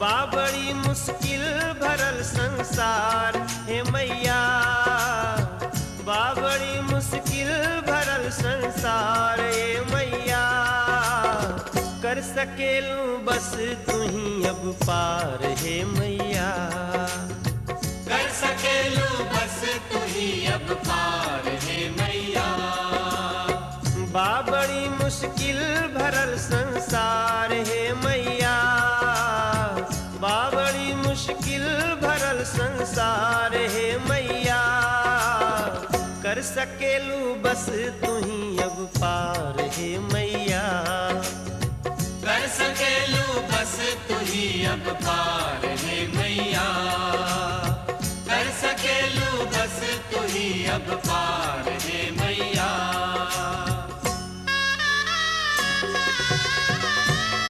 बा बड़ी मुश्किल भरल संसार हे मैया, बा बड़ी मुश्किल भरल संसार हे मैया। कर सकेलू बस तू ही अब पार हे मैया, कर सकेलू बस तू ही अब पार हे मैया। बा बड़ी मुश्किल भरल संसार हे मैया, बा बड़ी मुश्किल भरल संसार हे मैया। कर सकेलू बस तू ही अब पार हे मैया, कर सकेलू बस तू ही अब पार हे मैया, कर सकेलू बस तू ही अब पार हे मैया।